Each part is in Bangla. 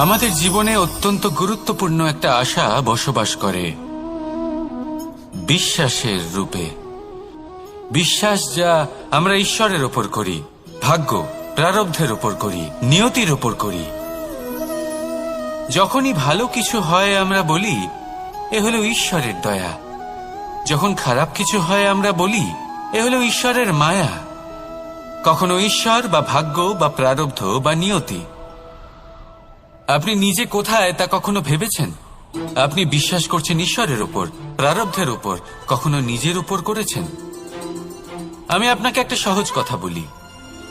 আমাদের জীবনে অত্যন্ত গুরুত্বপূর্ণ একটা আশা বসবাস করে বিশ্বাসের রূপে। বিশ্বাস যা আমরা ঈশ্বরের ওপর করি, ভাগ্য প্রারব্ধের ওপর করি, নিয়তির ওপর করি। যখনই ভালো কিছু হয় আমরা বলি এ হলো ঈশ্বরের দয়া, যখন খারাপ কিছু হয় আমরা বলি এ হলো ঈশ্বরের মায়া। কখনো ঈশ্বর বা ভাগ্য বা প্রারব্ধ বা নিয়তি। আপনি নিজে কোথায় তা কখনো ভেবেছেন? আপনি বিশ্বাস করছেন ঈশ্বরের উপর, প্রারব্ধের উপর, কখনো নিজের উপর করেছেন? আমি আপনাকে একটা সহজ কথা বলি,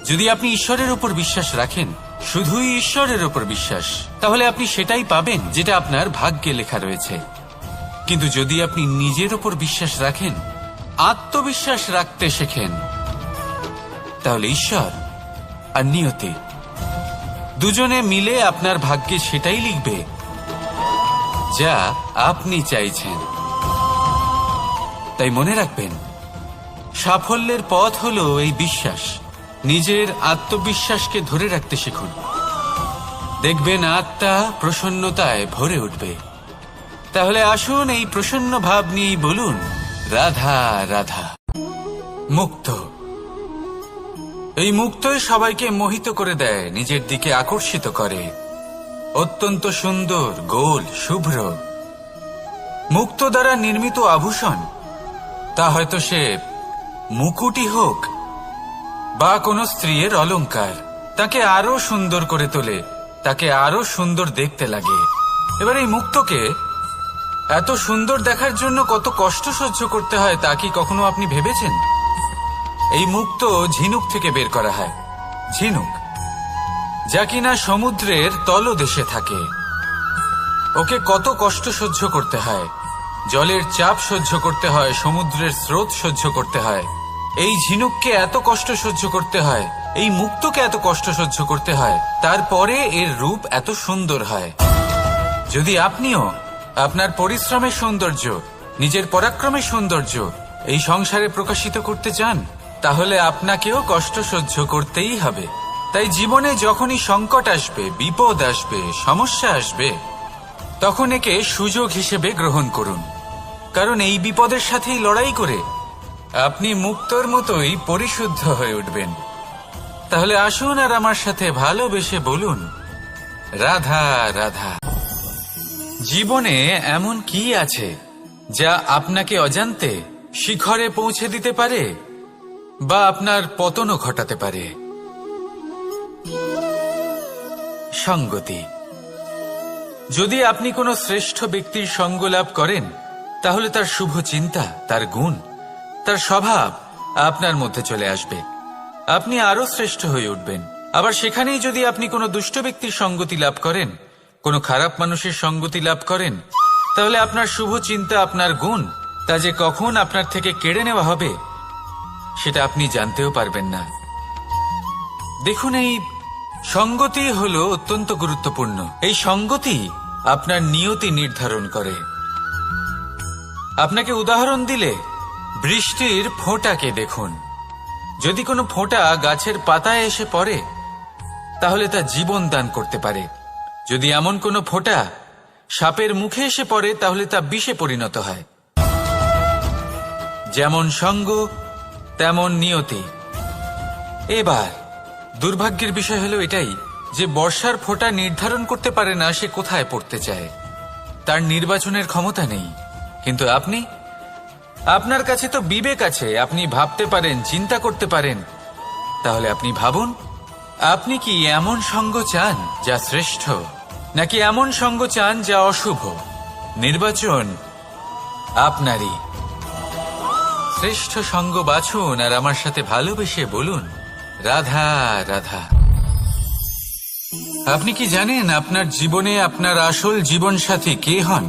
যদি আপনি ঈশ্বরের উপর বিশ্বাস রাখেন, শুধুই ঈশ্বরের উপর বিশ্বাস, তাহলে আপনি সেটাই পাবেন যেটা আপনার ভাগ্যে লেখা রয়েছে। কিন্তু যদি আপনি নিজের উপর বিশ্বাস রাখেন, আত্মবিশ্বাস রাখতে শেখেন, তাহলে ঈশ্বর আর নিয়তি দুজনে মিলে আপনার ভাগ্যে সেটাই লিখবে যা আপনি চাইছেন। তাই মনে রাখবেন, সাফল্যের পথ হলো এই বিশ্বাস। নিজের আত্মবিশ্বাসকে ধরে রাখতে শিখুন, দেখবেন আত্মা প্রসন্নতায় ভরে উঠবে। তাহলে আসুন এই প্রসন্ন ভাব নিয়েই বলুন, রাধা রাধা। মুক্ত, এই মুক্তই সবাইকে মোহিত করে দেয়, নিজের দিকে আকর্ষিত করে। অত্যন্ত সুন্দর, গোল, শুভ্র। মুক্ত দ্বারা নির্মিত আভূষণ, তা হয়তো সে মুকুটই হোক বা কোনো স্ত্রীর অলংকার, তাকে আরো সুন্দর করে তোলে, তাকে আরো সুন্দর দেখতে লাগে। এবার এই মুক্তকে এত সুন্দর দেখার জন্য কত কষ্ট সহ্য করতে হয় তা কি কখনো আপনি ভেবেছেন? এই মুক্ত ঝিনুক থেকে বের করা হয়, ঝিনুক যা কিনা সমুদ্রের তলদেশে থাকে। ওকে কত কষ্ট সহ্য করতে হয়, জলের চাপ সহ্য করতে হয়, সমুদ্রের স্রোত সহ্য করতে হয়। এই ঝিনুককে এত কষ্ট সহ্য করতে হয়, এই মুক্তকে এত কষ্ট সহ্য করতে হয়, তারপরে এর রূপ এত সুন্দর হয়। যদি আপনিও আপনার পরিশ্রমের সৌন্দর্য, নিজের পরাক্রমের সৌন্দর্য এই সংসারে প্রকাশিত করতে চান, তাহলে আপনাকেও কষ্ট সহ্য করতেই হবে। তাই জীবনে যখনই সংকট আসবে, বিপদ আসবে, সমস্যা আসবে, তখন একে সুযোগ হিসেবে গ্রহণ করুন। কারণ এই বিপদের সাথেই লড়াই করে আপনি মুক্তর মতোই পরিশুদ্ধ হয়ে উঠবেন। তাহলে আসুন আর আমার সাথে ভালোবেসে বলুন, রাধা রাধা। জীবনে এমন কি আছে যা আপনাকে অজান্তে শিখরে পৌঁছে দিতে পারে বা আপনার পতনও ঘটাতে পারে? সঙ্গতি। যদি আপনি কোনো শ্রেষ্ঠ ব্যক্তির সঙ্গ লাভ করেন, তাহলে তার শুভ চিন্তা, তার গুণ, তার স্বভাব আপনার মধ্যে চলে আসবে। আপনি আরো শ্রেষ্ঠ হয়ে উঠবেন। আবার সেখানেই যদি আপনি কোনো দুষ্ট ব্যক্তির সঙ্গতি লাভ করেন, কোনো খারাপ মানুষের সঙ্গতি লাভ করেন, তাহলে আপনার শুভ চিন্তা, আপনার গুণ, তা যে কখন আপনার থেকে কেড়ে নেওয়া হবে সেটা আপনি জানতেও পারবেন না। দেখুন, এই সঙ্গতি হলো অত্যন্ত গুরুত্বপূর্ণ। এই সঙ্গতি আপনার নিয়তি নির্ধারণ করে। আপনাকে উদাহরণ দিলে, বৃষ্টির ফোঁটাকে দেখুন। যদি কোনো ফোঁটা গাছের পাতায় এসে পড়ে, তাহলে তা জীবন দান করতে পারে। যদি এমন কোনো ফোঁটা সাপের মুখে এসে পড়ে, তাহলে তা বিষে পরিণত হয়। যেমন সঙ্গ তেমন নিয়তি। এবার দুর্ভাগ্যের বিষয় হলো এটাই যে বর্ষার ফোঁটা নির্ধারণ করতে পারে না সে কোথায় পড়তে চায়, তার নির্বাচনের ক্ষমতা নেই। কিন্তু আপনি, আপনার কাছে তো বিবেক আছে, আপনি ভাবতে পারেন, চিন্তা করতে পারেন। তাহলে আপনি ভাবুন, আপনি কি এমন সঙ্গ চান যা শ্রেষ্ঠ, নাকি এমন সঙ্গ চান যা অশুভ? নির্বাচন আপনারই। শ্রেষ্ঠ সঙ্গ বাছুন আর আমার সাথে ভালোবেসে বলুন, রাধা রাধা। আপনি কি জানেন আপনার জীবনে আপনার আসল জীবনসাথী কে হন?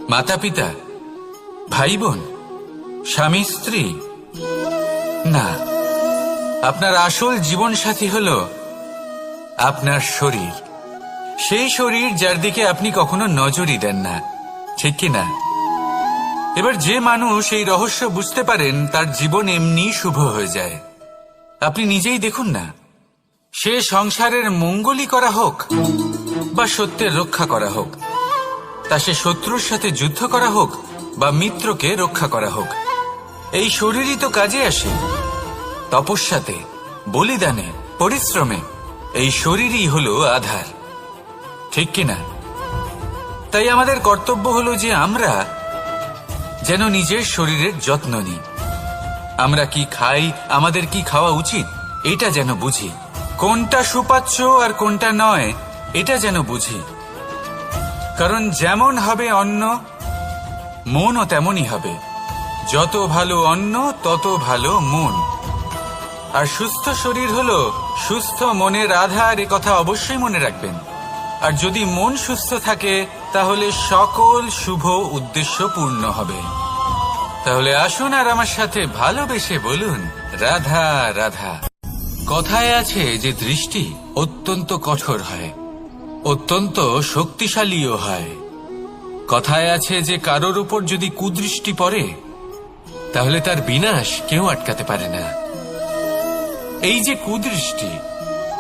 মাতা পিতা, ভাই বোন, স্বামী স্ত্রী? না, আপনার আসল জীবনসাথী হল আপনার শরীর। সেই শরীর যার দিকে আপনি কখনো নজরই দেন না, ঠিক কিনা? এবার যে মানুষ এই রহস্য বুঝতে পারেন, তার জীবন এমনি শুভ হয়ে যায়। আপনি নিজেই দেখুন না, সে সংসারের মঙ্গলই করা হোক বা সত্যের রক্ষা করা হোক, তা সে শত্রুর সাথে যুদ্ধ করা হোক বা মিত্রকে রক্ষা করা হোক, এই শরীরই তো কাজে আসে। তপস্যাতে, বলিদানে, পরিশ্রমে এই শরীরই হলো আধার, ঠিক কিনা? তাই আমাদের কর্তব্য হলো যে আমরা যেন নিজের শরীরের যত্ন নিই। আমরা কি খাই, আমাদের কি খাওয়া উচিত, এটা যেন বুঝি। কোনটা সুপাচ্য আর কোনটা নয়, এটা যেন বুঝি। কারণ যেমন হবে অন্ন, মনও তেমনই হবে। যত ভালো অন্ন তত ভালো মন। আর সুস্থ শরীর হলো সুস্থ মনের আধার, এ কথা অবশ্যই মনে রাখবেন। আর যদি মন সুস্থ থাকে তাহলে সকল শুভ উদ্দেশ্য পূর্ণ হবে। তাহলে আসুন আর আমার সাথে ভালোবেসে বলুন, রাধা রাধা। কথায় আছে যে দৃষ্টি অত্যন্ত কঠোর হয়, অত্যন্ত শক্তিশালীও হয়। কথায় আছে যে কারোর উপর যদি কুদৃষ্টি পড়ে তাহলে তার বিনাশ কেউ আটকাতে পারে না। এই যে কুদৃষ্টি,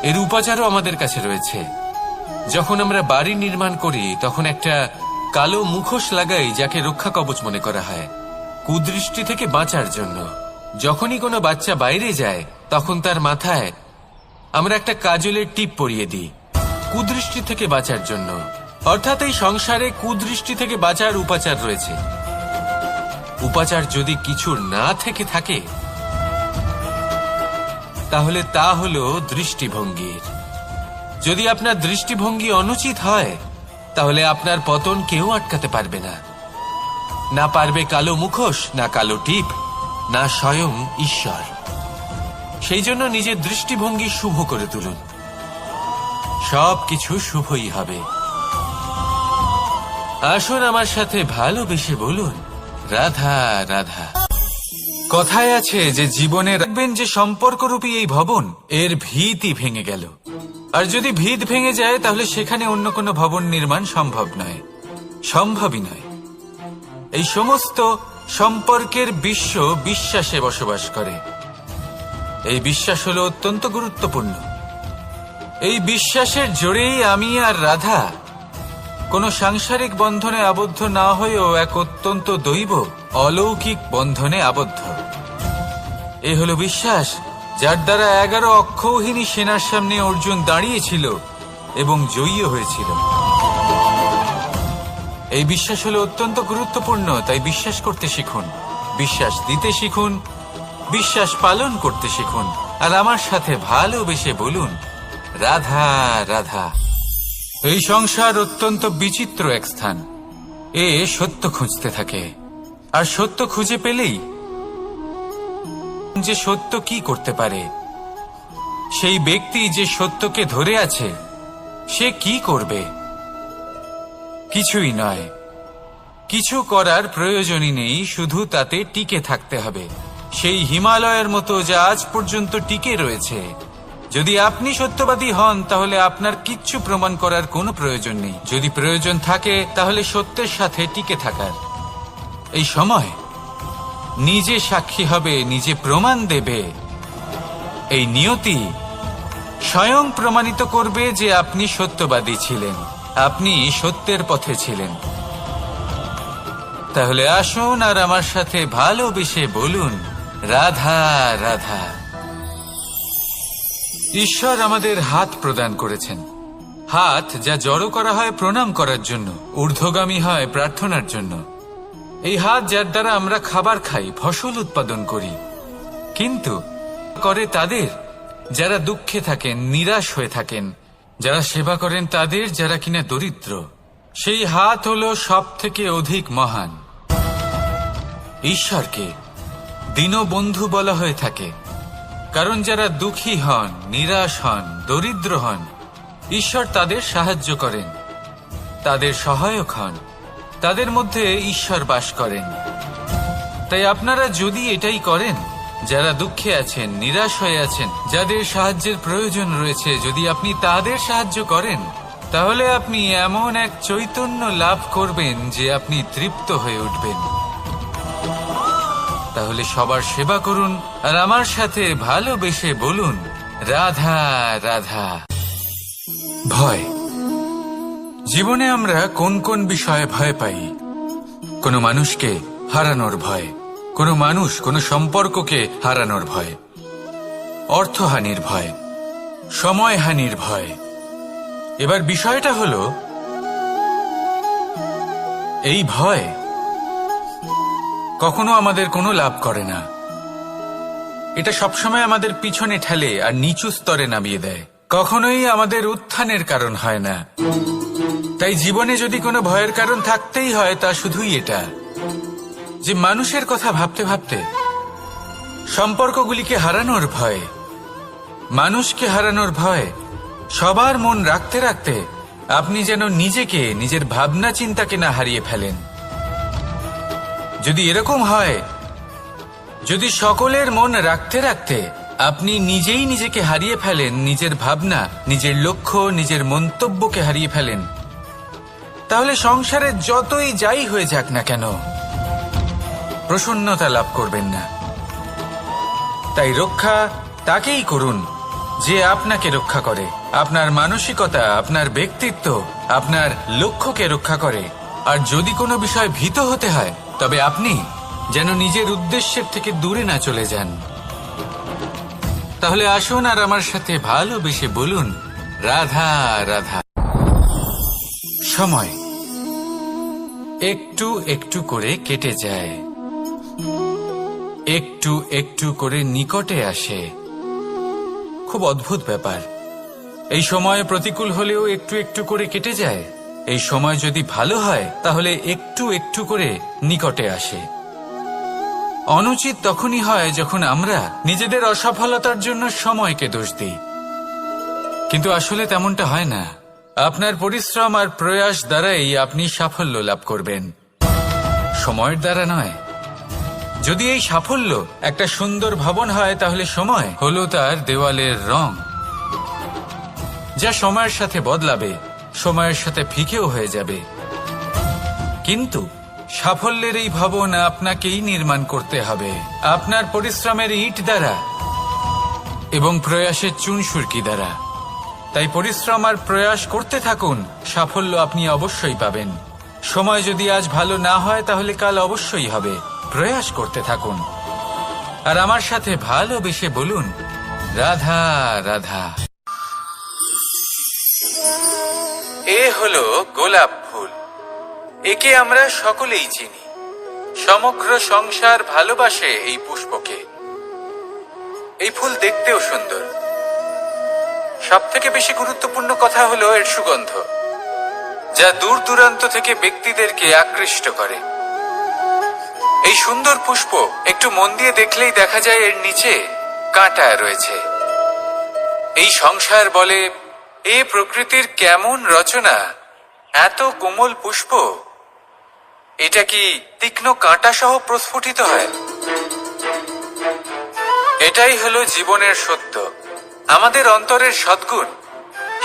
এর উপাচারও আমাদের কাছে রয়েছে। যখন আমরা বাড়ি নির্মাণ করি তখন একটা কালো মুখোশ লাগাই, যাকে রক্ষা কবচ মনে করা হয়, কুদৃষ্টি থেকে বাঁচার জন্য। যখনই কোনো বাচ্চা বাইরে যায় তখন তার মাথায় আমরা একটা কাজলের টিপ পরিয়ে দিই, কুদৃষ্টি থেকে বাঁচার জন্য। অর্থাৎ এই সংসারে কুদৃষ্টি থেকে বাঁচার উপাচার রয়েছে। উপাচার যদি কিছু না থেকে থাকে তাহলে তা হলো দৃষ্টিভঙ্গির। যদি আপনার দৃষ্টিভঙ্গি অনুচিত হয় তাহলে আপনার পতন কেউ আটকাতে পারবে না। না পারবে কালো মুখোশ, না কালো টিপ, না স্বয়ং ঈশ্বর। সেই জন্য নিজের দৃষ্টিভঙ্গি শুভ করে তুলুন, সবকিছু শুভই হবে। আসুন আমার সাথে ভালোবেসে বলুন, রাধা রাধা। কথায় আছে যে জীবনে রাখবেন যে সম্পর্করূপী এই ভবন, এর ভিতই ভেঙে গেল। আর যদি ভিত ভেঙে যায় তাহলে সেখানে অন্য কোনো ভবন নির্মাণ সম্ভব নয়, সম্ভবই নয়। এই সমস্ত সম্পর্কের বিশ্ব বিশ্বাসে বসবাস করে। এই বিশ্বাস হলো অত্যন্ত গুরুত্বপূর্ণ। এই বিশ্বাসের জোরেই আমি আর রাধা কোনো সাংসারিক বন্ধনে আবদ্ধ না হয়েও এক অত্যন্ত দৈব অলৌকিক বন্ধনে আবদ্ধ। এ হলো বিশ্বাস, যার দ্বারা 11 অক্ষৌহিনী সেনার সামনে অর্জুন দাঁড়িয়েছিল এবং জয়ী হয়েছিল। এই বিশ্বাস হলো অত্যন্ত গুরুত্বপূর্ণ। তাই বিশ্বাস করতে শিখুন, বিশ্বাস দিতে শিখুন, বিশ্বাস পালন করতে শিখুন। আর আমার সাথে ভালোবেসে বলুন, রাধা রাধা। এই সংসার অত্যন্ত বিচিত্র এক স্থান। এ সত্য খুঁজতে থাকে, আর সত্য খুঁজে পেলেই যে সত্য কি করতে পারে, সেই ব্যক্তি যে সত্যকে ধরে আছে সে কি করবে? কিছুই নয়, কিছু করার প্রয়োজনই নেই, শুধু তাতে টিকে থাকতে হবে। সেই হিমালয়ের মতো যা আজ পর্যন্ত টিকে রয়েছে। যদি আপনি সত্যবাদী হন তাহলে আপনার কিচ্ছু প্রমাণ করার কোনো প্রয়োজন নেই। যদি প্রয়োজন থাকে তাহলে সত্যের সাথে টিকে থাকার। এই সময় নিজে সাক্ষী হবে, নিজে প্রমাণ দেবে। এই নিয়তি স্বয়ং প্রমাণিত করবে যে আপনি সত্যবাদী ছিলেন, আপনি সত্যের পথে ছিলেন। তাহলে আসুন আর আমার সাথে ভালোবেসে বলুন, রাধা রাধা। ঈশ্বর আমাদের হাত প্রদান করেছেন। হাত যা জড়ো করা হয় প্রণাম করার জন্য, ঊর্ধ্বগামী হয় প্রার্থনার জন্য। এই হাত যার দ্বারা আমরা খাবার খাই, ফসল উৎপাদন করি। কিন্তু করে তাদের যারা দুঃখে থাকেন, নিরাশ হয়ে থাকেন, যারা সেবা করেন তাদের যারা কিনা দরিদ্র। সেই হাত হলো সব থেকে অধিক মহান। ঈশ্বরকে দীনবন্ধু বলা হয়ে থাকে, কারণ যারা দুঃখী হন, নিরাশ হন, দরিদ্র হন, ঈশ্বর তাদের সাহায্য করেন, তাদের সহায়ক হন, তাদের মধ্যে ঈশ্বর বাস করেন। তাই আপনারা যদি এটাই করেন, যারা দুঃখে আছেন, নিরাশ হয়ে আছেন, যাদের সাহায্যের প্রয়োজন রয়েছে, যদি আপনি তাদের সাহায্য করেন, তাহলে আপনি এমন এক চৈতন্য লাভ করবেন যে আপনি তৃপ্ত হয়ে উঠবেন। তাহলে সবার সেবা করুন আর আমার সাথে ভালোবেসে বলুন, রাধা রাধা। ভয়। জীবনে আমরা কোন কোন বিষয়ে ভয় পাই? কোনো মানুষকে হারানোর ভয়, কোনো মানুষ কোনো সম্পর্ককে হারানোর ভয়, অর্থহানির ভয়, সময়হানির ভয়। এবার বিষয়টা হলো এই ভয় কখনো আমাদের কোনো লাভ করে না। এটা সবসময় আমাদের পিছনে ঠেলে আর নিচু স্তরে নামিয়ে দেয়, কখনোই আমাদের উত্থানের কারণ হয় না। তাই জীবনে যদি কোনো ভয়ের কারণ থাকতেই হয় তা শুধুই এটা, যে মানুষের কথা ভাবতে ভাবতে সম্পর্কগুলিকে হারানোর ভয়, মানুষকে হারানোর ভয়, সবার মন রাখতে রাখতে আপনি যেন নিজেকে, নিজের ভাবনা চিন্তাকে না হারিয়ে ফেলেন। যদি এরকম হয়, যদি সকলের মন রাখতে রাখতে আপনি নিজেই নিজেকে হারিয়ে ফেলেন, নিজের ভাবনা, নিজের লক্ষ্য, নিজের মন্তব্যকে হারিয়ে ফেলেন, তাহলে সংসারে যতই যাই হয়ে যাক না কেন প্রসন্নতা লাভ করবেন না। তাই রক্ষা তাকেই করুন যে আপনাকে রক্ষা করে, আপনার মানসিকতা, আপনার ব্যক্তিত্ব, আপনার লক্ষ্যকে রক্ষা করে। আর যদি কোনো বিষয় ভীত হতে হয়, তবে আপনি যেন নিজের উদ্দেশ্যের থেকে দূরে না চলে যান। তাহলে আসুন আর আমার সাথে ভালোবেসে বলুন, রাধা রাধা। সময় একটু একটু করে কেটে যায়, একটু একটু করে নিকটে আসে। খুব অদ্ভুত ব্যাপার। এই সময় প্রতিকূল হলেও একটু একটু করে কেটে যায়। এই সময় যদি ভালো হয় তাহলে একটু একটু করে নিকটে আসে। অনুচিত তখনই হয় যখন আমরা নিজেদের অসফলতার জন্য সময়কে দোষ দিই, কিন্তু আসলে তেমনটা হয় না। আপনার পরিশ্রম আর প্রয়াস দ্বারাই আপনি সাফল্য লাভ করবেন, সময়ের দ্বারা নয়। যদি এই সাফল্য একটা সুন্দর ভবন হয়, তাহলে সময় হলো তার দেওয়ালের রং, যা সময়ের সাথে বদলাবে, সময়ের সাথে ফিকেও হয়ে যাবে। কিন্তু সাফল্যের এই ভবন আপনাকেই নির্মাণ করতে হবে, আপনার পরিশ্রমের ইট দ্বারা এবং প্রয়াসের চুনসুরকি দ্বারা। তাই পরিশ্রম আর প্রয়াস করতে থাকুন, সাফল্য আপনি অবশ্যই পাবেন। সময় যদি আজ ভালো না হয় তাহলে কাল অবশ্যই হবে। প্রয়াস করতে থাকুন আর আমার সাথে ভালোবেসে বলুন, রাধা রাধা। এ হলো গোলাপ ফুল। একে আমরা সকলেই চিনি। সমগ্র সংসার ভালোবাসে এই পুষ্পকে। এই ফুল দেখতেও সুন্দর। সবথেকে বেশি গুরুত্বপূর্ণ কথা হলো এর সুগন্ধ, যা দূর দূরান্ত থেকে ব্যক্তিদেরকে আকৃষ্ট করে। এই সুন্দর পুষ্প একটু মন দিয়ে দেখলেই দেখা যায় এর নিচে কাঁটা রয়েছে। এই সংসার বলে, এ প্রকৃতির কেমন রচনা, এত কোমল পুষ্প, এটা কি তীক্ষ্ণ কাঁটা সহ প্রস্ফুটিত হয়? এটাই হলো জীবনের সত্য। আমাদের অন্তরের সদ্গুণ,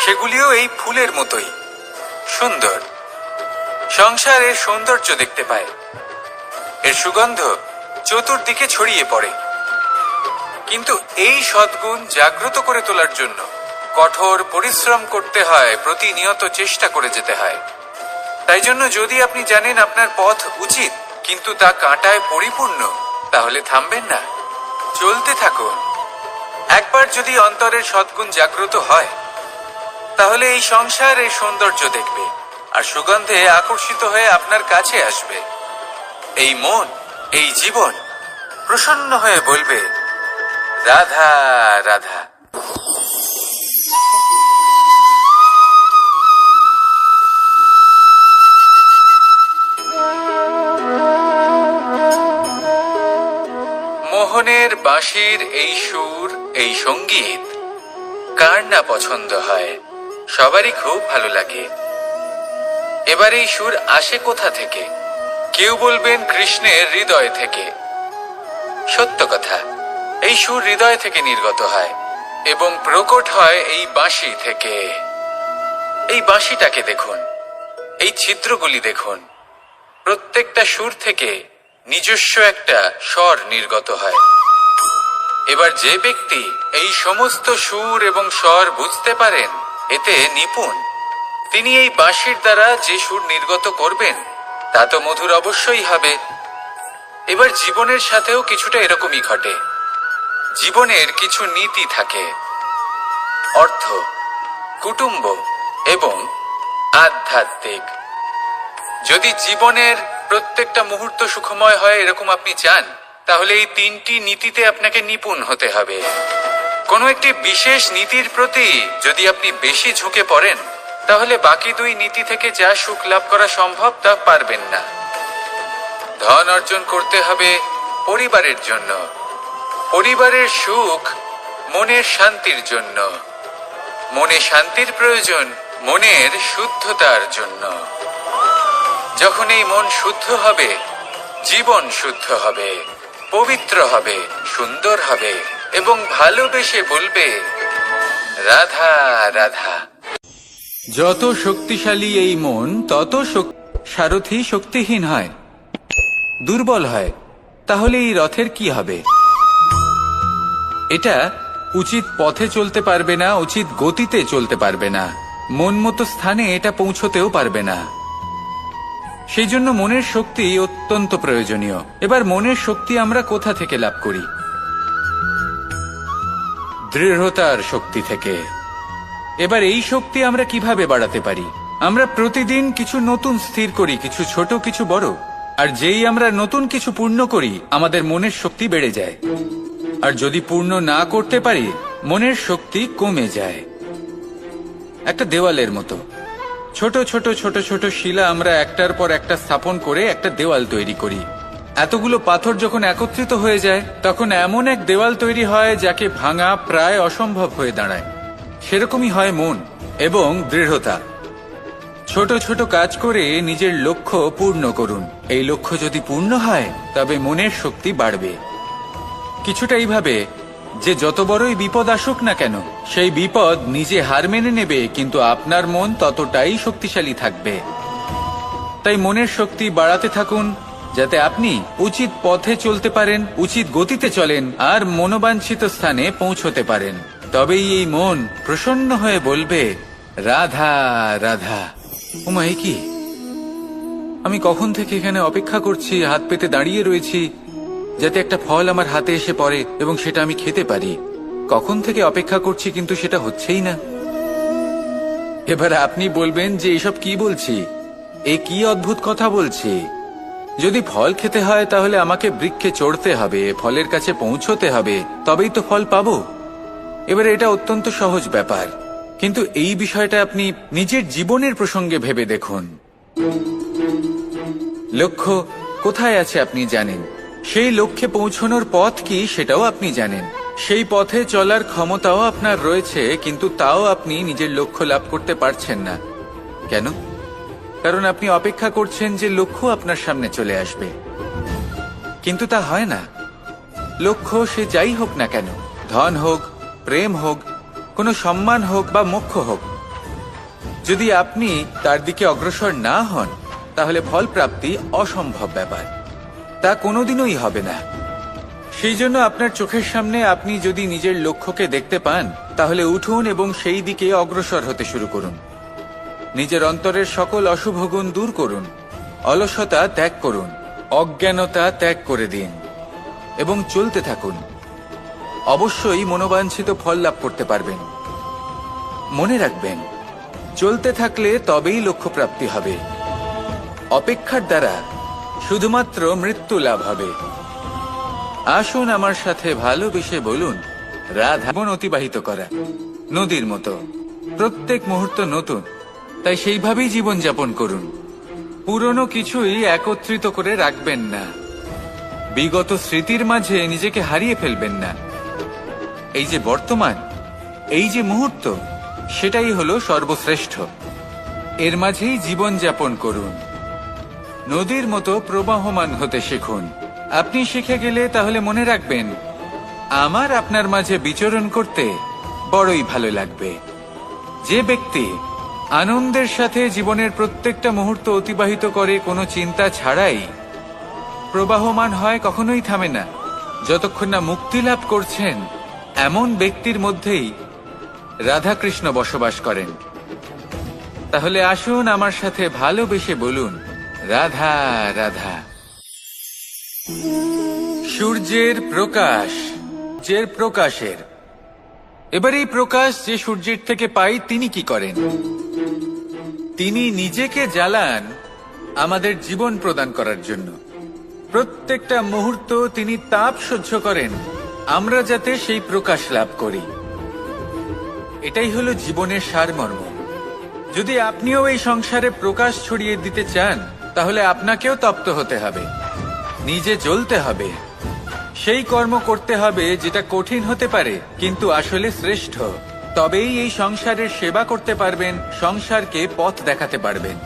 সেগুলিও এই ফুলের মতোই সুন্দর। সংসার এর সৌন্দর্য দেখতে পায়, এর সুগন্ধ চতুর্দিকে ছড়িয়ে পড়ে। কিন্তু এই সদ্গুণ জাগ্রত করে তোলার জন্য কঠোর পরিশ্রম করতে হয়, প্রতিনিয়ত চেষ্টা করে যেতে হয়। তাই জন্য যদি আপনি জানেন আপনার পথ উচিত কিন্তু তা কাঁটায় পরিপূর্ণ, তাহলে থামবেন না, চলতে থাকুন। একবার যদি অন্তরের সদ্গুণ জাগ্রত হয়, তাহলে এই সংসার এর সৌন্দর্য দেখবে আর সুগন্ধে আকর্ষিত হয়ে আপনার কাছে আসবে। এই মন, এই জীবন প্রসন্ন হয়ে বলবে, রাধা রাধা। মোহনের বাঁশির এই সুর, এই সঙ্গীত কার না পছন্দ হয়, সবারই খুব ভালো লাগে। এবার এই সুর আসে কোথা থেকে? কেউ বলবেন কৃষ্ণের হৃদয় থেকে। সত্য কথা, এই সুর হৃদয় থেকে নির্গত হয় এবং প্রকট হয় এই বাঁশি থেকে। এই বাঁশিটাকে দেখুন, এই ছিদ্রগুলি দেখুন, প্রত্যেকটা সুর থেকে নিজস্ব একটা স্বর নির্গত হয়। এবার যে ব্যক্তি এই সমস্ত সুর এবং স্বর বুঝতে পারেন, এতে নিপুণ, তিনি এই বাঁশির দ্বারা যে সুর নির্গত করবেন তা তো মধুর অবশ্যই হবে। এবার জীবনের সাথেও কিছুটা এরকমই ঘটে। জীবনের কিছু নীতি থাকে, অর্থ, কুটুম্ব এবং আধ্যাত্মিক। যদি জীবনের প্রত্যেকটা মুহূর্ত সুখময় হয় এরকম আপনি চান, তাহলে এই তিনটি নীতিতে আপনাকে নিপুণ হতে হবে। কোনো একটি বিশেষ নীতির প্রতি যদি আপনি বেশি ঝুঁকে পড়েন, তাহলে বাকি দুই নীতি থেকে যা সুখ লাভ করা সম্ভব তা পারবেন না। ধন অর্জন করতে হবে পরিবারের জন্য, পরিবারের সুখ মনের শান্তির জন্য, মনে শান্তির প্রয়োজন মনের শুদ্ধতার জন্য। যখন এই মন শুদ্ধ হবে, জীবন শুদ্ধ হবে, পবিত্র হবে, সুন্দর হবে এবং ভালোবেসে বলবে রাধা রাধা। যত শক্তিশালী এই মন, তত সারথি শক্তিহীন হয়, দুর্বল হয়। তাহলে এই রথের কি হবে? এটা উচিত পথে চলতে পারবে না, উচিত গতিতে চলতে পারবে না, মন মতো স্থানে এটা পৌঁছতেও পারবে না। সেই জন্য মনের শক্তি অত্যন্ত প্রয়োজনীয়। এবার মনের শক্তি আমরা কোথা থেকে লাভ করি? দৃঢ়তার শক্তি থেকে। এবার এই শক্তি আমরা কিভাবে বাড়াতে পারি? আমরা প্রতিদিন কিছু নতুন স্থির করি, কিছু ছোট কিছু বড়। আর যেই আমরা নতুন কিছু পূর্ণ করি, আমাদের মনের শক্তি বেড়ে যায়। আর যদি পূর্ণ না করতে পারি, মনের শক্তি কমে যায়। একটা দেওয়ালের মতো ছোট ছোট ছোট ছোট শিলা আমরা একটার পর একটা স্থাপন করে একটা দেওয়াল তৈরি করি। এতগুলো পাথর যখন একত্রিত হয়ে যায়, তখন এমন এক দেওয়াল তৈরি হয় যাকে ভাঙা প্রায় অসম্ভব হয়ে দাঁড়ায়। সেরকমই হয় মন এবং দৃঢ়তা। ছোট ছোট কাজ করে নিজের লক্ষ্য পূর্ণ করুন। এই লক্ষ্য যদি পূর্ণ হয়, তবে মনের শক্তি বাড়বে। কিছুটা এইভাবে যে যত বড়ই বিপদ আসুক না কেন, সেই বিপদ নিজে হার মেনে নেবে, কিন্তু আপনার মন ততটাই শক্তিশালী থাকবে। তাই মনের শক্তি বাড়াতে থাকুন, যাতে আপনি উচিত পথে চলতে পারেন, উচিত গতিতে চলেন আর মনোবাঞ্ছিত স্থানে পৌঁছতে পারেন। তবেই এই মন প্রসন্ন হয়ে বলবে রাধা রাধা। ওমা, এ কি? আমি কখন থেকে এখানে অপেক্ষা করছি, হাত পেতে দাঁড়িয়ে রয়েছি যাতে একটা ফল আমার হাতে এসে পড়ে এবং সেটা আমি খেতে পারি। কখন থেকে অপেক্ষা করছি, কিন্তু সেটা হচ্ছেই না। এবার আপনি বলবেন যে এসব কি বলছি, এ কি অদ্ভুত কথা বলছি। যদি ফল খেতে হয় তাহলে আমাকে বৃক্ষে চড়তে হবে, ফলের কাছে পৌঁছতে হবে, তবেই তো ফল পাবো। এবারে এটা অত্যন্ত সহজ ব্যাপার, কিন্তু এই বিষয়টা আপনি নিজের জীবনের প্রসঙ্গে ভেবে দেখুন। লক্ষ্য কোথায় আছে আপনি জানেন, সেই লক্ষ্যে পৌঁছানোর পথ কি সেটাও আপনি জানেন, সেই পথে চলার ক্ষমতাও আপনার রয়েছে, কিন্তু তাও আপনি নিজের লক্ষ্য লাভ করতে পারছেন না। কেন? কারণ আপনি অপেক্ষা করছেন যে লক্ষ্য আপনার সামনে চলে আসবে, কিন্তু তা হয় না। লক্ষ্য সে যাই হোক না কেন, ধন হোক, প্রেম হোক, কোনো সম্মান হোক বা মোক্ষ হোক, যদি আপনি তার দিকে অগ্রসর না হন, তাহলে ফল প্রাপ্তি অসম্ভব ব্যাপার, তা কোনোদিনই হবে না। সেই জন্য আপনার চোখের সামনে আপনি যদি নিজের লক্ষ্যকে দেখতে পান, তাহলে উঠুন এবং সেই দিকে অগ্রসর হতে শুরু করুন। নিজের অন্তরের সকল অশুভ গুণ দূর করুন, অলসতা ত্যাগ করুন, অজ্ঞানতা ত্যাগ করে দিন এবং চলতে থাকুন। অবশ্যই মনোবাঞ্ছিত ফল লাভ করতে পারবেন। মনে রাখবেন, চলতে থাকলে তবেই লক্ষ্য প্রাপ্তি হবে। অপেক্ষার দ্বারা শুধুমাত্র মৃত্যু লাভ হবে। আসুন আমার সাথে ভালোবেসে বলুন রাধা। জীবন অতিবাহিত করা নদীর মতো, প্রত্যেক মুহূর্ত নতুন, তাই সেইভাবেই জীবন যাপন করুন। পুরনো কিছুই একত্রিত করে রাখবেন না, বিগত স্মৃতির মাঝে নিজেকে হারিয়ে ফেলবেন না। এই যে বর্তমান, এই যে মুহূর্ত, সেটাই হলো সর্বশ্রেষ্ঠ। এর মাঝেই জীবন যাপন করুন। নদীর মতো প্রবাহমান হতে শিখুন। আপনি শিখে গেলে তাহলে মনে রাখবেন, আমার আপনার মাঝে বিচরণ করতে বড়ই ভালো লাগবে। যে ব্যক্তি আনন্দের সাথে জীবনের প্রত্যেকটা মুহূর্ত অতিবাহিত করে কোনো চিন্তা ছাড়াই, প্রবাহমান হয়, কখনোই থামে না, যতক্ষণ না মুক্তি লাভ করছেন এমন ব্যক্তির মধ্যেই রাধাকৃষ্ণ বসবাস করেন। তাহলে আসুন আমার সাথে ভালোবেসে বলুন, রাধা রাধা। সূর্যের প্রকাশ, যে প্রকাশের, এবার এই প্রকাশ যে সূর্যের থেকে পাই তিনি কি করেন? তিনি নিজেকে জ্বালান আমাদের জীবন প্রদান করার জন্য। প্রত্যেকটা মুহূর্ত তিনি তাপ সহ্য করেন আমরা যাতে সেই প্রকাশ লাভ করি। এটাই হলো জীবনের সারমর্ম। যদি আপনিও এই সংসারে প্রকাশ ছড়িয়ে দিতে চান তাহলে আপনাকেও তপ্ত হতে হবে, নিজে জ্বলতে হবে, সেই কর্ম করতে হবে যেটা কঠিন হতে পারে কিন্তু আসলে শ্রেষ্ঠ। তবেই এই সংসারের সেবা করতে পারবেন, সংসারকে পথ দেখাতে পারবেন।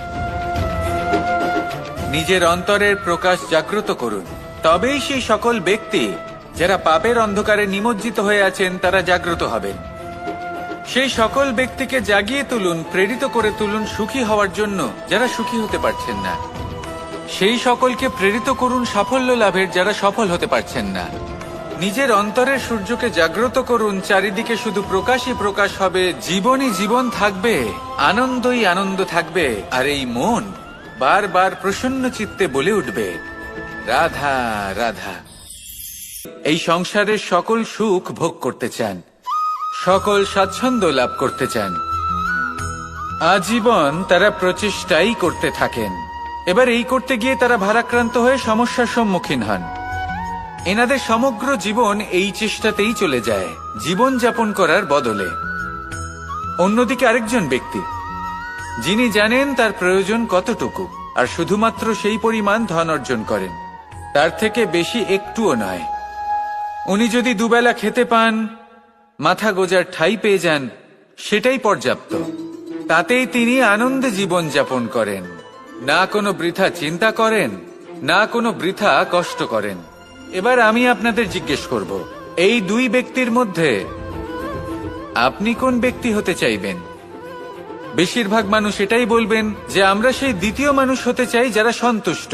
নিজের অন্তরের প্রকাশ জাগ্রত করুন, তবেই সেই সকল ব্যক্তি যারা পাপের অন্ধকারে নিমজ্জিত হয়ে আছেন তারা জাগ্রত হবেন। সেই সকল ব্যক্তিকে জাগিয়ে তুলুন, প্রেরিত করে তুলুন সুখী হওয়ার জন্য যারা সুখী হতে পারছেন না। সেই সকলকে প্রেরিত করুন সাফল্য লাভের যারা সফল হতে পারছেন না। নিজের অন্তরের সূর্যকে জাগ্রত করুন, চারিদিকে শুধু প্রকাশই প্রকাশ হবে, জীবনই জীবন থাকবে, আনন্দই আনন্দ থাকবে, আর এই মন বারবার প্রসন্ন চিত্তে বলে উঠবে, রাধা রাধা। এই সংসারের সকল সুখ ভোগ করতে চান, সকল স্বাচ্ছন্দ্য লাভ করতে চান, আজীবন তারা প্রচেষ্টাই করতে থাকেন। এবার এই করতে গিয়ে তারা ভারাক্রান্ত হয়ে সমস্যার সম্মুখীন হন। এনাদের সমগ্র জীবন এই চেষ্টাতেই চলে যায় জীবন যাপন করার বদলে। অন্যদিকে আরেকজন ব্যক্তি যিনি জানেন তার প্রয়োজন কতটুকু আর শুধুমাত্র সেই পরিমাণ ধন অর্জন করেন, তার থেকে বেশি একটুও নয়। উনি যদি দুবেলা খেতে পান, মাথা গোজার ঠাঁই পেয়ে যান, সেটাই পর্যাপ্ত। তাতেই তিনি আনন্দে জীবন যাপন করেন, না কোনো বৃথা চিন্তা করেন, না কোনো বৃথা কষ্ট করেন। এবার আমি আপনাদের জিজ্ঞেস করব, এই দুই ব্যক্তির মধ্যে আপনি কোন ব্যক্তি হতে চাইবেন? বেশিরভাগ মানুষ এটাই বলবেন যে আমরা সেই দ্বিতীয় মানুষ হতে চাই যারা সন্তুষ্ট।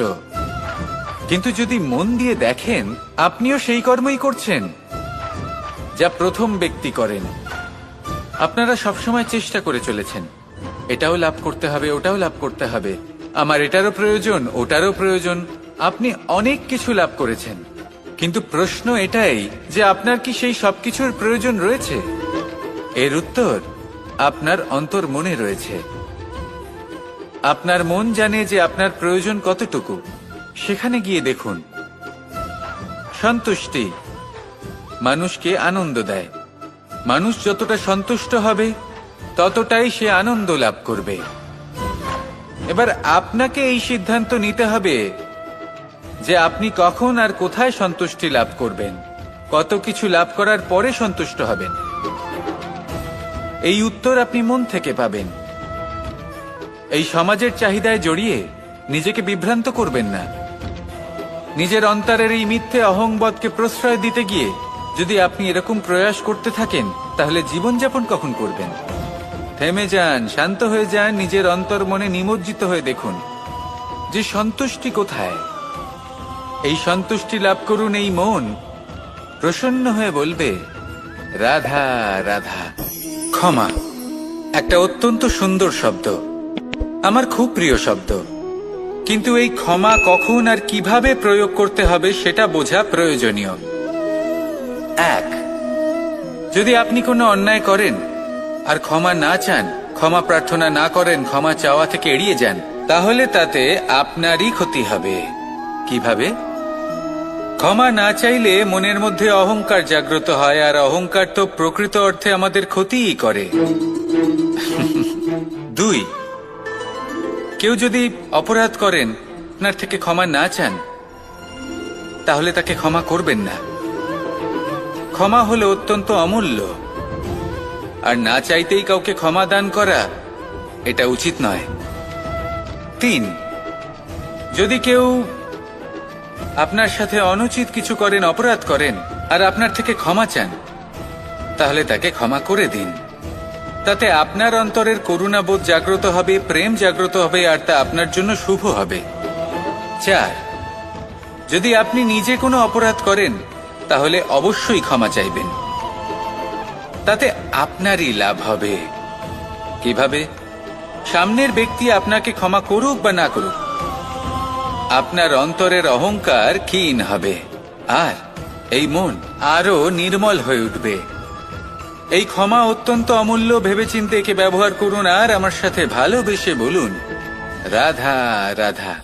কিন্তু যদি মন দিয়ে দেখেন আপনিও সেই কর্মই করছেন যা প্রথম ব্যক্তি করেন। আপনারা সবসময় চেষ্টা করে চলেছেন, এটাও লাভ করতে হবে, ওটাও লাভ করতে হবে, আমার এটারও প্রয়োজন, ওটারও প্রয়োজন। আপনি অনেক কিছু লাভ করেছেন, কিন্তু প্রশ্ন এটাই যে আপনার কি সেই সবকিছুর প্রয়োজন রয়েছে? এর উত্তর আপনার অন্তর মনে রয়েছে। আপনার মন জানে যে আপনার প্রয়োজন কতটুকু। সেখানে গিয়ে দেখুন। সন্তুষ্টি মানুষকে আনন্দ দেয়। মানুষ যতটা সন্তুষ্ট হবে ততটাই সে আনন্দ লাভ করবে। এবার আপনাকে এই সিদ্ধান্ত নিতে হবে যে আপনি কখন আর কোথায় সন্তুষ্টি লাভ করবেন, কত কিছু লাভ করার পরে সন্তুষ্ট হবেন। এই উত্তর আপনি মন থেকে পাবেন। এই সমাজের চাহিদায় জড়িয়ে নিজেকে বিভ্রান্ত করবেন না। নিজের অন্তরের এই মিথ্যে অহংবোধকে প্রশ্রয় দিতে গিয়ে যদি আপনি এরকম প্রয়াস করতে থাকেন তাহলে জীবনযাপন কখন করবেন? থেমে যান, শান্ত হয়ে যান, নিজের অন্তর মনে নিমজ্জিত হয়ে দেখুন যে সন্তুষ্টি কোথায়। এই সন্তুষ্টি লাভ করুন। এই মন প্রসন্ন হয়ে বলবে, রাধা রাধা। ক্ষমা একটা অত্যন্ত সুন্দর শব্দ, আমার খুব প্রিয় শব্দ, কিন্তু এই ক্ষমা কখন আর কিভাবে প্রয়োগ করতে হবে সেটা বোঝা প্রয়োজনীয়। এক, যদি আপনি কোনো অন্যায় করেন আর ক্ষমা না চান, ক্ষমা প্রার্থনা না করেন, ক্ষমা চাওয়া থেকে এড়িয়ে যান, তাহলে তাতে আপনারই ক্ষতি হবে। কিভাবে? ক্ষমা না চাইলে মনের মধ্যে অহংকার জাগ্রত হয়, আর অহংকার তো প্রকৃত অর্থে আমাদের ক্ষতিই করে। দুই, কেউ যদি অপরাধ করেন আপনার থেকে ক্ষমা না চান তাহলে তাকে ক্ষমা করবেন না। ক্ষমা হলো অত্যন্ত অমূল্য, আর না চাইতেই কাউকে ক্ষমা দান করা এটা উচিত নয়। তিন, যদি কেউ আপনার সাথে অনুচিত কিছু করেন, অপরাধ করেন, আর আপনার থেকে ক্ষমা চান তাহলে তাকে ক্ষমা করে দিন। তাতে আপনার অন্তরের করুণাবোধ জাগ্রত হবে, প্রেম জাগ্রত হবে, আর তা আপনার জন্য শুভ হবে। চার, যদি আপনি নিজে কোনো অপরাধ করেন তাহলে অবশ্যই ক্ষমা চাইবেন। তাতে আপনারই লাভ হবে। কিভাবে? সামনের ব্যক্তি আপনাকে ক্ষমা করুক বা না করুক, আপনার অন্তরের অহংকার ক্ষীণ হবে, আর এই মন আরো নির্মল হয়ে উঠবে। এই ক্ষমা অত্যন্ত অমূল্য, ভেবেচিন্তে একে ব্যবহার করুন আর আমার সাথে ভালোবেসে বলুন, রাধা রাধা।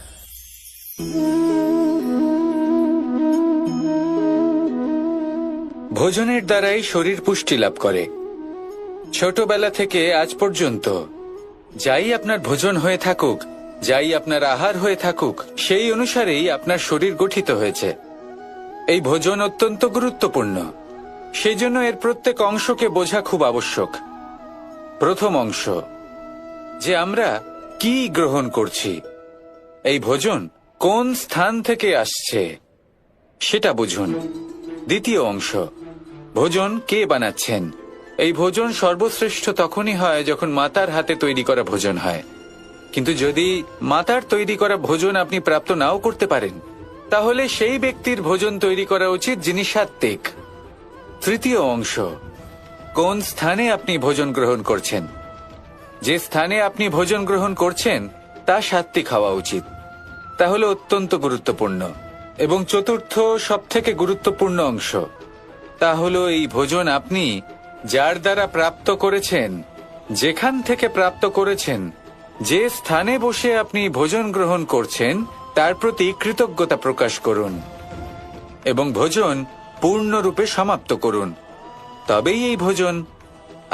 ভোজনের দ্বারাই শরীর পুষ্টি লাভ করে। ছোটবেলা থেকে আজ পর্যন্ত যাই আপনার ভোজন হয়ে থাকুক, যাই আপনার আহার হয়ে থাকুক, সেই অনুসারেই আপনার শরীর গঠিত হয়েছে। এই ভোজন অত্যন্ত গুরুত্বপূর্ণ, সেই জন্য এর প্রত্যেক অংশকে বোঝা খুব আবশ্যক। প্রথম অংশ, যে আমরা কি গ্রহণ করছি, এই ভোজন কোন স্থান থেকে আসছে সেটা বুঝুন। দ্বিতীয় অংশ, ভোজন কে বানাচ্ছেন। এই ভোজন সর্বশ্রেষ্ঠ তখনই হয় যখন মাতার হাতে তৈরি করা ভোজন হয়। কিন্তু যদি মাতার তৈরি করা ভোজন আপনি প্রাপ্ত নাও করতে পারেন, তাহলে সেই ব্যক্তির ভোজন তৈরি করা উচিত যিনি সাত্ত্বিক। তৃতীয় অংশ, কোন স্থানে আপনি ভোজন গ্রহণ করছেন। যে স্থানে আপনি ভোজন গ্রহণ করছেন তা সাত্ত্বিক হওয়া উচিত। তাহলে অত্যন্ত গুরুত্বপূর্ণ। এবং চতুর্থ সবথেকে গুরুত্বপূর্ণ অংশ, তা হলো এই ভোজন আপনি যার দ্বারা প্রাপ্ত করেছেন, যেখান থেকে প্রাপ্ত করেছেন, যে স্থানে বসে আপনি ভোজন গ্রহণ করছেন তার প্রতি কৃতজ্ঞতা প্রকাশ করুন এবং ভোজন পূর্ণরূপে সমাপ্ত করুন। তবেই এই ভোজন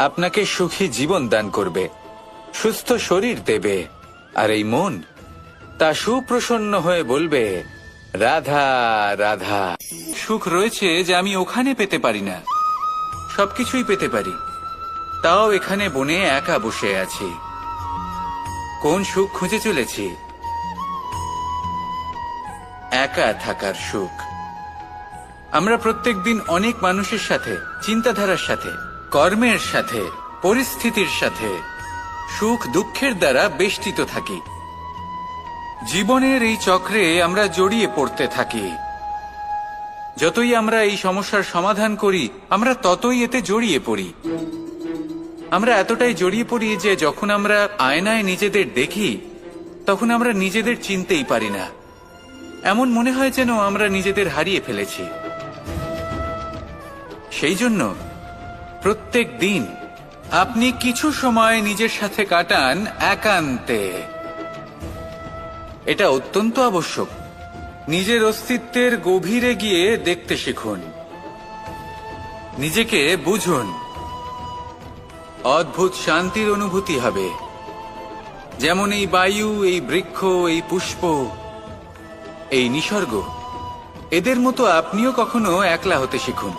আপনাকে সুখী জীবন দান করবে, সুস্থ শরীর দেবে, আর এই মন তা সুপ্রসন্ন হয়ে বলবে, রাধা রাধা। সুখ রয়েছে যে আমি ওখানে পেতে পারি না, সবকিছুই পেতে পারি, তাও এখানে বনে একা বসে আছি। কোন সুখ খুঁজে চলেছি? একা থাকার সুখ। আমরা প্রত্যেক দিন অনেক মানুষের সাথে, চিন্তাধারার সাথে, কর্মের সাথে, পরিস্থিতির সাথে সুখ দুঃখের দ্বারা বেষ্টিত থাকি। জীবনের এই চক্রে আমরা জড়িয়ে পড়তে থাকি। যতই আমরা এই সমস্যার সমাধান করি, আমরা ততই এতে জড়িয়ে পড়ি। আমরা এতটাই জড়িয়ে পড়ি যে যখন আমরা আয়নায় নিজেদের দেখি, তখন আমরা নিজেদের চিনতেই পারি না। এমন মনে হয় যেন আমরা নিজেদের হারিয়ে ফেলেছি। সেই জন্য প্রত্যেক দিন আপনি কিছু সময় নিজের সাথে কাটান একান্তে। এটা অত্যন্ত আবশ্যক। নিজের অস্তিত্বের গভীরে গিয়ে দেখতে শিখুন, নিজেকে বুঝুন। অদ্ভুত শান্তির অনুভূতি হবে। যেমন এই বায়ু, এই বৃক্ষ, এই পুষ্প, এই নিসর্গ, এদের মতো আপনিও কখনো একলা হতে শিখুন।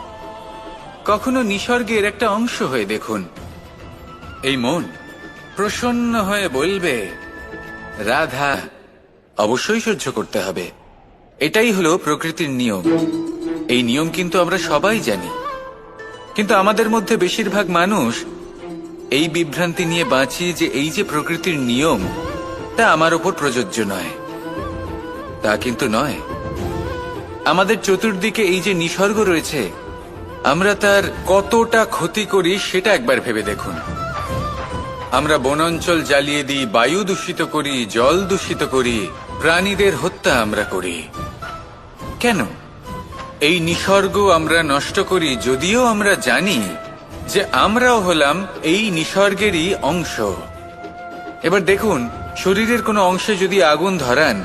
কখনো নিসর্গের একটা অংশ হয়ে দেখুন। এই মন প্রসন্ন হয়ে বলবে, রাধা। অবশ্যই সহ্য করতে হবে, এটাই হলো প্রকৃতির নিয়ম। এই নিয়ম কিন্তু আমরা সবাই জানি, কিন্তু আমাদের মধ্যে বেশিরভাগ মানুষ এই বিভ্রান্তি নিয়ে বাঁচি যে এই যে প্রকৃতির নিয়ম, তা আমার ওপর প্রযোজ্য নয়। তা কিন্তু নয়। আমাদের চতুর্দিকে এই যে নিসর্গ রয়েছে, আমরা তার কতটা ক্ষতি করি সেটা একবার ভেবে দেখুন। আমরা বনাঞ্চল জ্বালিয়ে দিই, বায়ু দূষিত করি, জল দূষিত করি, প্রাণীদের হত্যা আমরা করি। কেন? এই নিসর্গ আমরা নষ্ট করি, যদিও আমরা জানি যে আমরাও হলাম এই নিসর্গেরই অংশ। এবার দেখুন, শরীরের কোনো অংশে যদি আগুন ধরান,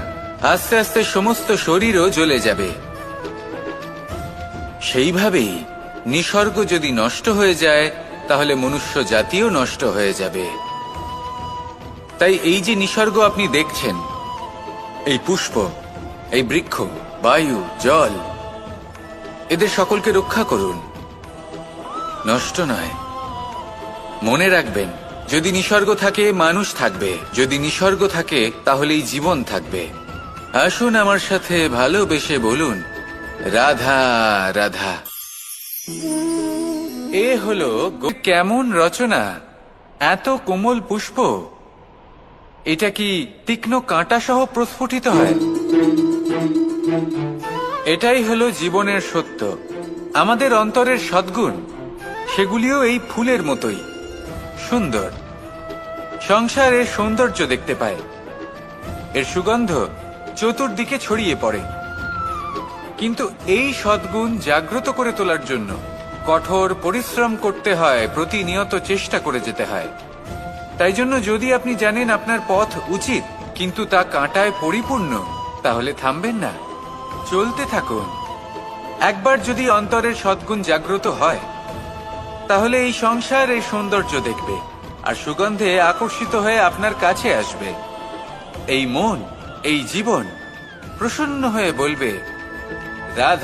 আস্তে আস্তে সমস্ত শরীরও জ্বলে যাবে। সেইভাবেই নিসর্গ যদি নষ্ট হয়ে যায়, তাহলে মনুষ্য জাতিও নষ্ট হয়ে যাবে। তাই এই যে নিসর্গ আপনি দেখছেন, এই পুষ্প, এই বৃক্ষ, বায়ু, জল, এদের সকলকে রক্ষা করুন, নষ্ট নয়। মনে রাখবেন, যদি নিসর্গ থাকে মানুষ থাকবে, যদি নিসর্গ থাকে তাহলেই জীবন থাকবে। আসুন আমার সাথে ভালোবেসে বলুন, রাধা রাধা। এ হলো কেমন রচনা! এত কোমল পুষ্প, এটা কি তীক্ষ্ণ কাঁটা সহ প্রস্ফুটিত হয়? এটাই হলো জীবনের সত্য। আমাদের অন্তরের সদ্গুণ সেগুলিও এই ফুলের মতোই সুন্দর। সংসার এর সৌন্দর্য দেখতে পায়, এর সুগন্ধ চতুর্দিকে ছড়িয়ে পড়ে। কিন্তু এই সদ্গুণ জাগ্রত করে তোলার জন্য কঠোর পরিশ্রম করতে হয়, প্রতিনিয়ত চেষ্টা করে যেতে হয়। তাই জন্য যদি আপনি জানেন আপনার পথ উচিত কিন্তু তা কাঁটায় পরিপূর্ণ, তাহলে থামবেন না, চলতে থাকুন। একবার যদি অন্তরের সদ্গুণ জাগ্রত হয়, তাহলে এই সংসার এই সৌন্দর্য দেখবে আর সুগন্ধে আকর্ষিত হয়ে আপনার কাছে আসবে। এই মন, এই জীবন প্রসন্ন হয়ে বলবে, রাধা।